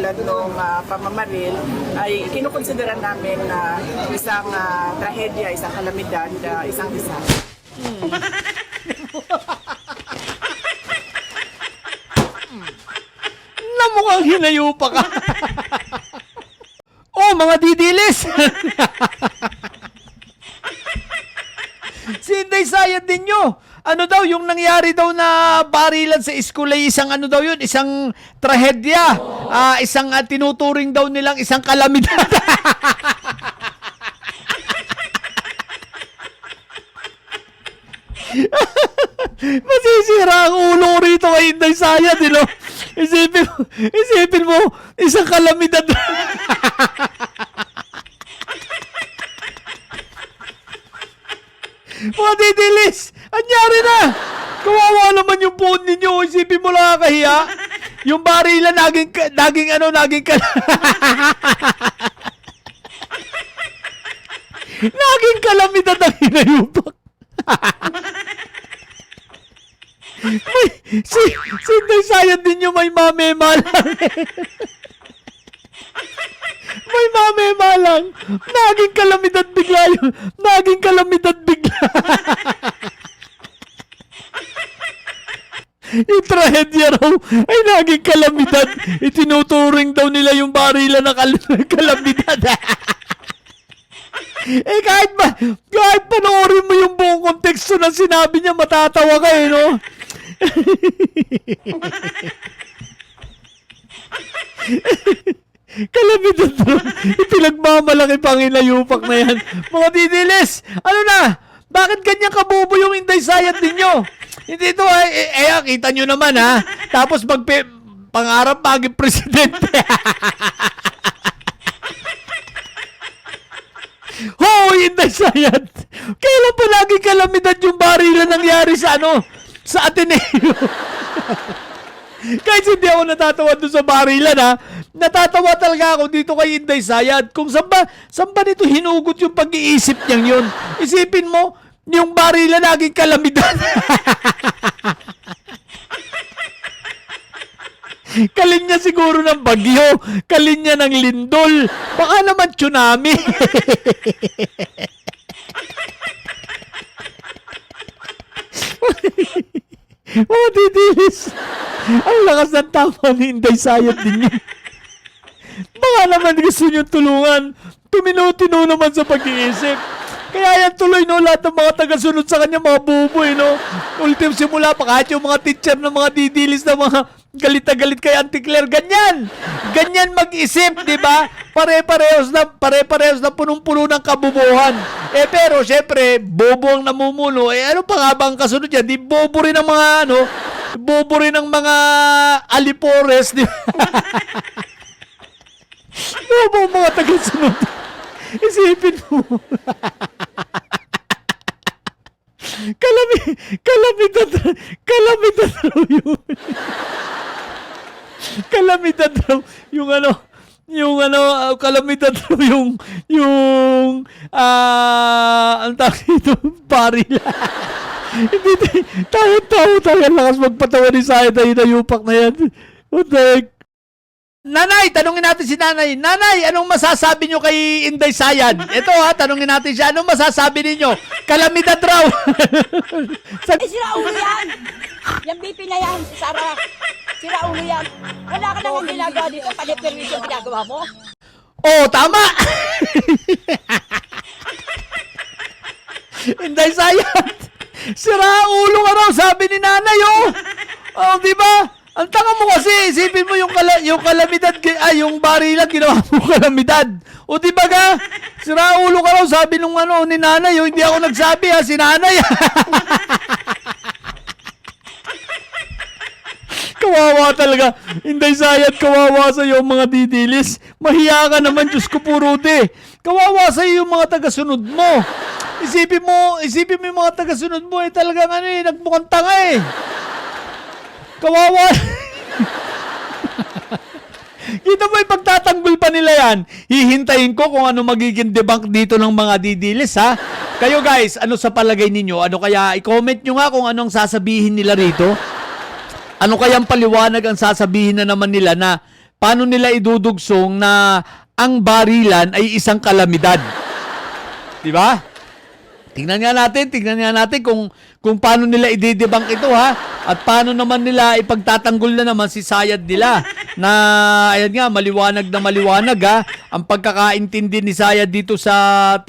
tulad ng pamamaril ay kinukonsidera namin na isang trahedya, isang kalamidad, isang disaster. Na mukhang hinayo pa ka. Oh, mga didilis! Si Inday Sayad ninyo. Ano daw, yung nangyari daw na barilan sa school ay isang ano daw yun, isang trahedya. Isang tinuturing daw nilang isang kalamidad. Masisira ang ulo ko rito kay Inday Sayad, you know? Isipin mo, isang kalamidad. Mga didilis, anyari na. Kawawa naman yung phone ninyo. Isipin mo lang kahiya. Yung barilan naging naging kalamidad ang hinayupak. Si Inday Sayad ninyo may mamemalang. May mamemalang. Naging kalamidad bigla yun. Naging kalamidad bigla. Yung trahedya raw ay naging kalamidad. Itinuturing daw nila yung barilan na kalamidad. Kahit panoorin mo yung buong konteksto ng sinabi niya, matatawa ka no? Kalamidad daw. Pinagmamalaki pang hinayupak na yan. Mga didilis, ano na? Bakit ganyan kabobo yung Inday Sayad ninyo? Hindi ito kita nyo naman ha. Tapos pangarap maging presidente. Hoy, Inday Sayad! Kailan pa lagi kalamidad yung barilan nangyari sa sa Ateneo? Kahit hindi ako natatawa doon sa barilan ha. Natatawa talaga ako dito kay Inday Sayad. Kung saan ba nito hinugot yung pag-iisip niyang yun? Isipin mo, yung barilan naging kalamidad. Kalinya siguro ng bagyo. Kalinya ng lindol. Baka naman tsunami. Mga didilis. Ang lakas ng tama ni Inday Sayad din yun. Baka naman gusto nyo tulungan. Tumino-tino naman sa pag-iisip. Kaya yan tuloy, no, lahat ng mga tagasunod sa kanya, mga buboy, no. Ultim simula pa, kahit yung mga teacher ng mga didilis na mga galit na galit kay Auntie Claire, ganyan. Ganyan mag-isip, di ba? Pare-parehos na punong-puno ng kabubuhan. Pero, syempre, bobo ang namumuno. Ano pa nga ba ang kasunod yan? Di bobo rin ang mga, bobo rin ang mga alipores, di ba? Bobo ang mga tagasunod. Isipin mo. Kalamidad raw yun. Kalamidad raw yung kalamidad raw yung ang tawag dito, barila. Hindi tayo lakas magpatawa ni Sayad na hinayupak na yan. What the heck? Nanay, tanungin natin si Nanay. Nanay, anong masasabi nyo kay Inday Sayad? Ito tanungin natin siya. Anong masasabi ninyo? Kalamidad raw. Sira ulo yan. Yung BP na yan, si Sarah. Sira ulo yan. Wala ka nang ginagawa dito. Paniperwisyo ginagawa mo. Oh, tama. Inday Sayad. Sira ulo ka raw, sabi ni Nanay, Oh, di ba? Ang tanga mo kasi, isipin mo yung kalamidad, yung barilan, ginawa mo kalamidad. O di ba ka? Sira ulo ka raw, sabi nung ni Nanay, hindi ako nagsabi si Nanay. Kawawa talaga. Inday Sayad, kawawa sa iyo mga didilis. Mahiya ka naman, Diyos ko puruti. Kawawa sa iyo yung mga tagasunod mo. Isipin mo yung mga tagasunod mo, talagang nagmukhang tanga Kawawa. Kita mo pagtatanggol pa nila yan. Hihintayin ko kung ano magiging debunk dito ng mga didilis, ha? Kayo guys, ano sa palagay ninyo? Ano kaya, i-comment nyo nga kung anong sasabihin nila rito. Ano kayang paliwanag ang sasabihin na naman nila na paano nila idudugsong na ang barilan ay isang kalamidad. Di ba? Tingnan nga natin kung paano nila ididebunk ito, ha? At paano naman nila ipagtatanggol na naman si Sayad nila na ayan nga, maliwanag na maliwanag, ha? Ang pagkakaintindi ni Sayad dito sa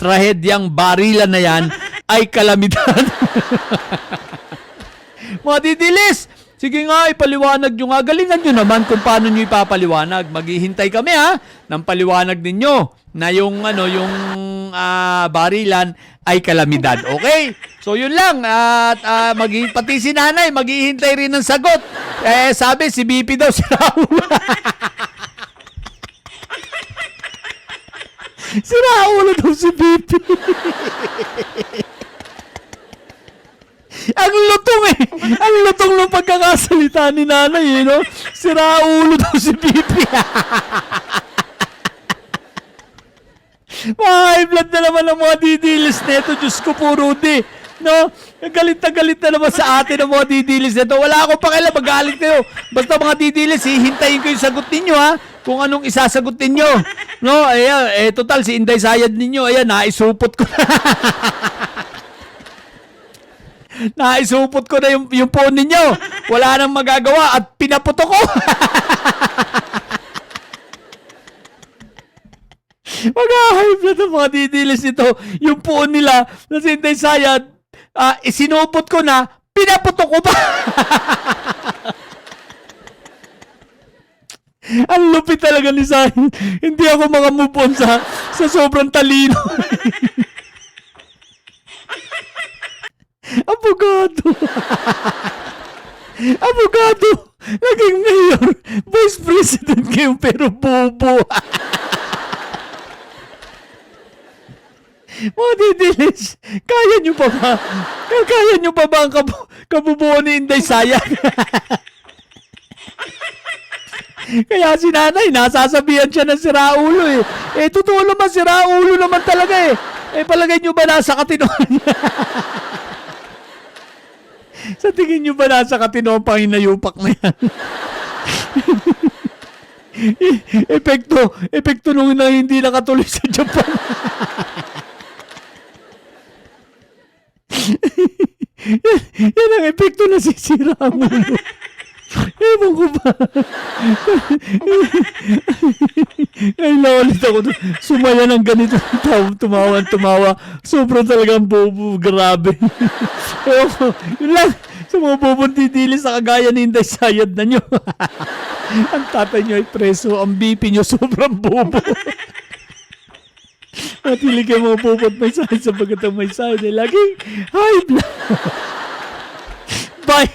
trahedyang barilan na yan ay kalamidad. Mga didilis, sige nga, ipaliwanag nyo nga. Galingan nyo naman kung paano nyo ipapaliwanag. Maghihintay kami, ha, ng paliwanag ninyo na yung barilan ay kalamidad. Okay? So yun lang. At pati si nanay maghihintay rin ng sagot. Sabi si BP daw si Raul. Si Raul daw si BP. Ang lutong Ang lutong ng pagkakasalita ni nanay, no? Si Raul daw si BP. High blood na naman ang mga didilis neto. Diyos ko po, Rudy. No? Galit na naman sa atin ang mga didilis neto. Wala akong pakialam, magalit kayo. Basta mga didilis, hihintayin ko yung sagot ninyo, ha? Kung anong isasagot ninyo. No? Ayan, total, si Inday Sayad ninyo, ayan, naisupot ko na. Naisupot ko na yung phone ninyo. Wala nang magagawa at pinaputo ko. Mag-hype na itong mga didilis nito. Yung phone nila na si Inday Sayad, isinupot ko na, pinaputo ko pa. Ang lupit talaga ni Sayad. Hindi ako makamove on sa sobrang talino. Abogado. Abogado. Naging mayor. Vice President kayo pero bobo. Mga didilis, kaya nyo pa ba? Kaya nyo pa ba ang kabubuo ni Inday Sayad? Kaya si nanay, nasasabihan siya ng si Raulo eh. Totoo naman si Raulo naman talaga eh. Palagay nyo ba nasa katinoan niya? Sa tingin nyo ba nasa katinoan pang hinayupak na yan? Epekto nung na hindi nakatuloy sa Japan. Yan ang epekto na sisira ang ulo. Ewan ko ba? Ay, naulit ako. Sumaya ng ganito. Tumawa. Sobrang talagang bobo. Grabe. Ewan ko. Yun lang. Sa mga bobong didilis sa kagaya ni Inday Sayad na nyo. Ang tatay nyo ay preso. Ang BP nyo sobrang bobo. Matili kayo mga bobot may sahid sapagat ang may sahid ay laging high blood. Bye!